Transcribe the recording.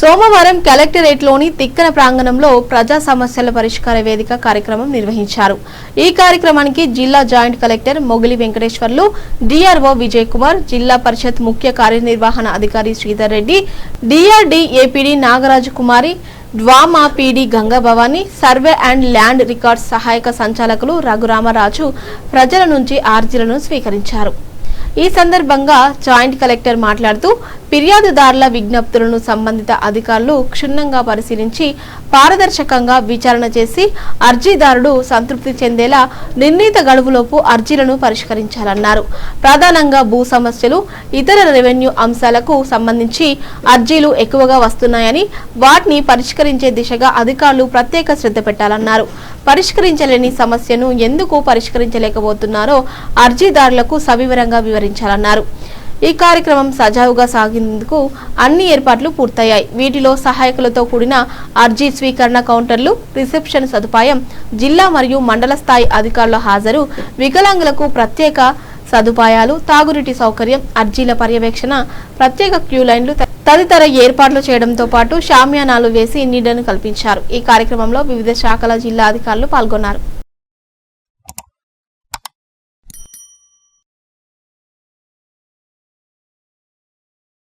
సోమవారం కలెక్టరేట్లోని తిక్కన ప్రాంగణంలో ప్రజా సమస్యల పరిష్కార వేదిక కార్యక్రమం నిర్వహించారు. ఈ కార్యక్రమానికి జిల్లా joint collector Mogili Venkateswarlu, DRO Vijay Kumar, జిల్లా పరిషత్ ముఖ్య కార్యనిర్వహణ అధికారి Sridhar Reddy, DRD APD Nagaraju Kumari, DWAMA PD Ganga Bhavani, survey and land records సహాయక సంచాలకులు రఘురామరాజు ప్రజల నుంచి అర్జీలను స్వీకరించారు. ఈ సందర్భంగా జాయింట్ కలెక్టర్ మాట్లాడుతూ ఫిర్యాదుదారుల విజ్ఞప్తులను సంబంధిత అధికారులు క్షుణ్ణంగా పరిశీలించి పారదర్శకంగా విచారణ చేసి అర్జీదారుడు సంతృప్తి చెందేలా నిర్ణీత గడువులోపు అర్జీలను పరిష్కరించాలన్నారు. ప్రధానంగా భూ సమస్యలు, ఇతర రెవెన్యూ అంశాలకు సంబంధించి అర్జీలు ఎక్కువగా వస్తున్నాయని, వాటిని పరిష్కరించే దిశగా అధికారులు ప్రత్యేక శ్రద్ధ పెట్టాలన్నారు. పరిష్కరించలేని సమస్యను ఎందుకు పరిష్కరించలేకపోతున్నారో అర్జీదారులకు సవివరంగా వివరించాలన్నారు. ఈ కార్యక్రమం సజావుగా సాగేందుకు అన్ని ఏర్పాట్లు పూర్తయ్యాయి. వీటిలో సహాయకులతో కూడిన అర్జీ స్వీకరణ కౌంటర్లు, రిసెప్షన్ సదుపాయం, జిల్లా మరియు మండల స్థాయి అధికారుల హాజరు, వికలాంగులకు ప్రత్యేక సదుపాయాలు, తాగునీటి సౌకర్యం, అర్జీల పర్యవేక్షణ, ప్రత్యేక క్యూ లైన్లు తదితర ఏర్పాట్లు చేయడంతో పాటు షామియానాలు వేసి నీడను కల్పించారు. ఈ కార్యక్రమంలో వివిధ శాఖల జిల్లా అధికారులు పాల్గొన్నారు.